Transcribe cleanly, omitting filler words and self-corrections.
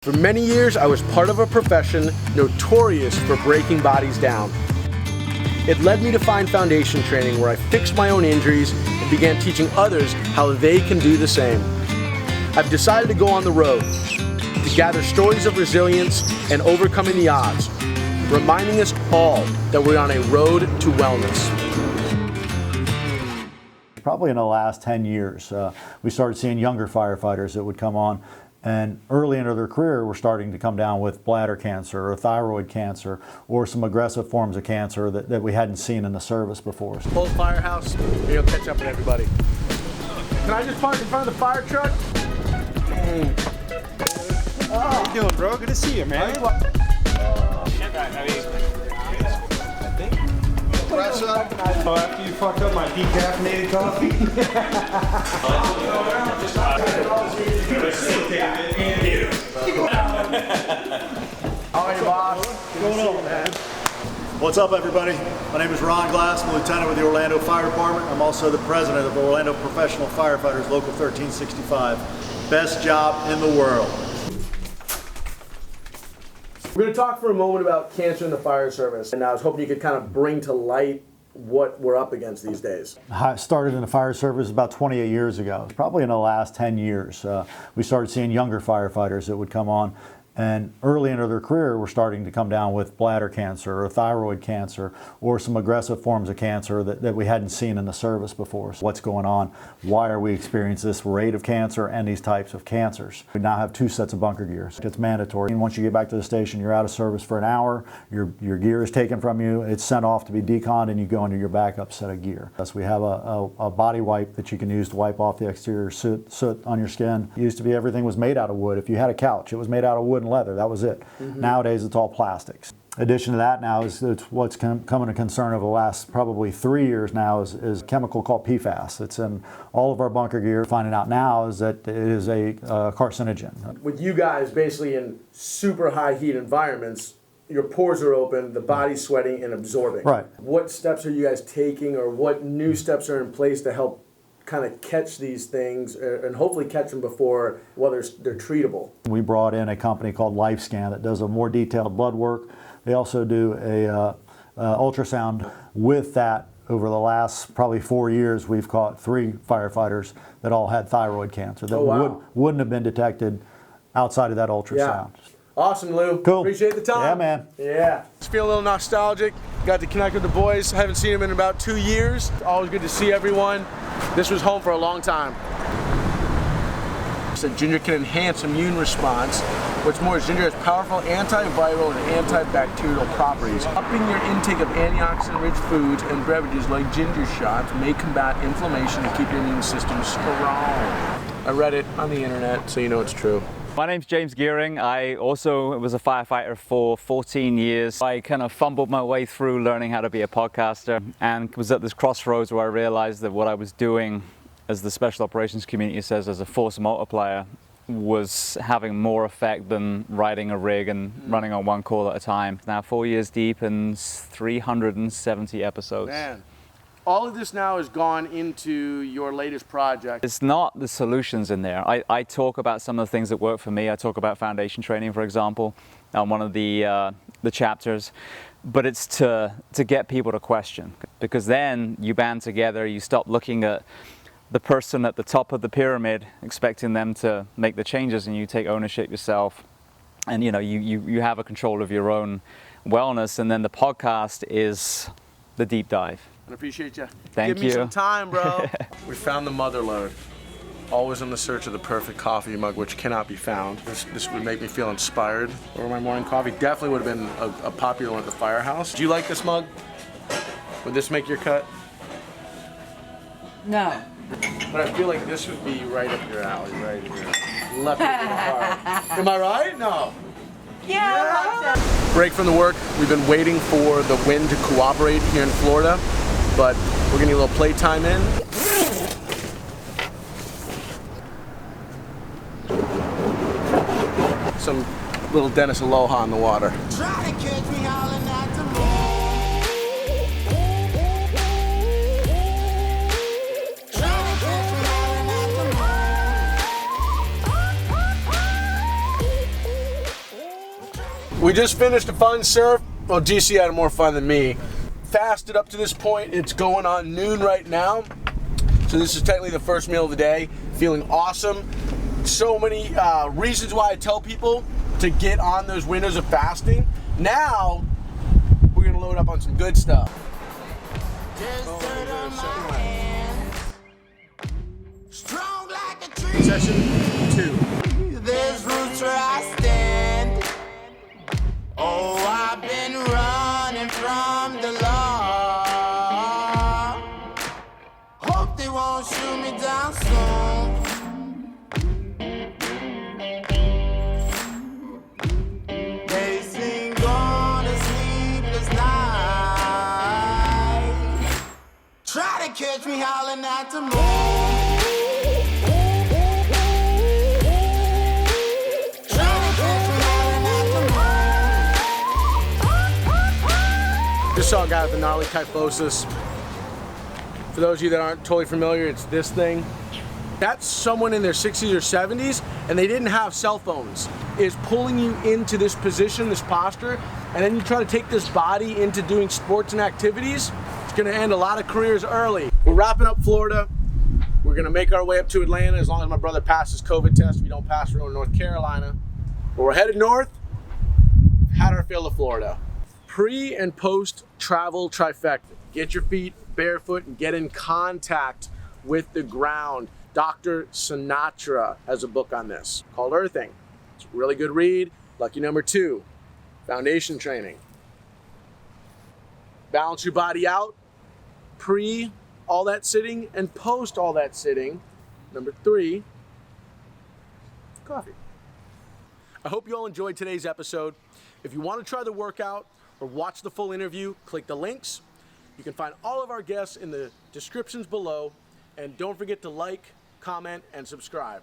For many years, I was part of a profession notorious for breaking bodies down. It led me to find foundation training where I fixed my own injuries and began teaching others how they can do the same. I've decided to go on the road to gather stories of resilience and overcoming the odds, reminding us all that we're on a road to wellness. Probably in the last 10 years, we started seeing younger firefighters that would come on, and early into their career were starting to come down with bladder cancer or thyroid cancer or some aggressive forms of cancer that we hadn't seen in the service before. Pull Firehouse, and you'll catch up with everybody. Can I just park in front of the fire truck? How you doing, bro? Good to see you, man. Press up. Oh, after you fucked up my decaffeinated coffee? How are you, boss? What's going on, man? What's up, everybody? My name is Ron Glass. I'm a lieutenant with the Orlando Fire Department. I'm also the president of Orlando Professional Firefighters, Local 1365. Best job in the world. We're going to talk for a moment about cancer in the fire service, and I was hoping you could kind of bring to light what we're up against these days. I started in the fire service about 28 years ago. Probably in the last 10 years, we started seeing younger firefighters that would come on, and early into their career were starting to come down with bladder cancer or thyroid cancer or some aggressive forms of cancer that we hadn't seen in the service before. So what's going on? Why are we experiencing this rate of cancer and these types of cancers? We now have 2 sets of bunker gears. It's mandatory. And once you get back to the station, you're out of service for an hour, your gear is taken from you, it's sent off to be deconned, and you go into your backup set of gear. Thus, we have a body wipe that you can use to wipe off the exterior soot on your skin. It used to be everything was made out of wood. If you had a couch, it was made out of wood and leather. That was it. Nowadays, it's all plastics. Addition to that now is what's coming a concern over the last probably 3 years now is a chemical called PFAS. It's in all of our bunker gear. Finding out now is that it is a carcinogen. With you guys basically in super high heat environments, your pores are open, the body's sweating and absorbing. Right. What steps are you guys taking, or what new steps are in place to help kind of catch these things and hopefully catch them before, whether they're treatable? We brought in a company called LifeScan that does a more detailed blood work. They also do a ultrasound with that. Over the last probably 4 years, we've caught 3 firefighters that all had thyroid cancer that wouldn't have been detected outside of that ultrasound. Yeah. Awesome, Lou. Cool. Appreciate the time. Yeah, man. Yeah. Just feel a little nostalgic. Got to connect with the boys. I haven't seen them in about 2 years. Always good to see everyone. This was home for a long time. So ginger can enhance immune response. What's more, ginger has powerful antiviral and antibacterial properties. Upping your intake of antioxidant-rich foods and beverages like ginger shots may combat inflammation and keep your immune system strong. I read it on the internet, so you know it's true. My name's James Geering. I also was a firefighter for 14 years. I kind of fumbled my way through learning how to be a podcaster and was at this crossroads where I realized that what I was doing, as the special operations community says, as a force multiplier, was having more effect than riding a rig and running on one call at a time. Now 4 years deep and 370 episodes. Man. All of this now has gone into your latest project. It's not the solutions in there. I talk about some of the things that work for me. I talk about foundation training, for example, on one of the chapters. But it's to get people to question, because then you band together, you stop looking at the person at the top of the pyramid, expecting them to make the changes, and you take ownership yourself. And you have a control of your own wellness. And then the podcast is the deep dive. I appreciate you. Thank Give you. me some time, bro. We found the mother lode. Always in the search of the perfect coffee mug, which cannot be found. This would make me feel inspired over my morning coffee. Definitely would have been a popular one at the Firehouse. Do you like this mug? Would this make your cut? No. But I feel like this would be right up your alley, right here. Left it in the heart. Am I right? No. Yeah. Break from the work. We've been waiting for the wind to cooperate here in Florida, but we're gonna get a little playtime in. Some little Dennis Aloha in the water. Try to catch me howling at the moon. Try to catch me howling at the moon. We just finished a fun surf. Well, GC had more fun than me. Fasted up to this point. It's going on noon right now. So this is technically the first meal of the day. Feeling awesome. So many reasons why I tell people to get on those windows of fasting. Now, we're gonna load up on some good stuff. Strong like a tree. Session 2. There's roots where I stand. Oh, I've been running from the law. Hope they won't shoot me down soon. They sing on a sleepless night. Try to catch me howling at the moon. Just saw a guy with a gnarly kyphosis. For those of you that aren't totally familiar, it's this thing. That's someone in their 60s or 70s, and they didn't have cell phones. It's pulling you into this position, this posture, and then you try to take this body into doing sports and activities. It's gonna end a lot of careers early. We're wrapping up Florida. We're gonna make our way up to Atlanta as long as my brother passes COVID test. We don't pass, we're going to North Carolina. But we're headed north. Had our fill of Florida. Pre and post travel trifecta. Get your feet barefoot and get in contact with the ground. Dr. Sinatra has a book on this called Earthing. It's a really good read. Lucky number 2, foundation training. Balance your body out. Pre all that sitting and post all that sitting. Number 3, coffee. I hope you all enjoyed today's episode. If you want to try the workout or watch the full interview, click the links. You can find all of our guests in the descriptions below. And don't forget to like, comment, and subscribe.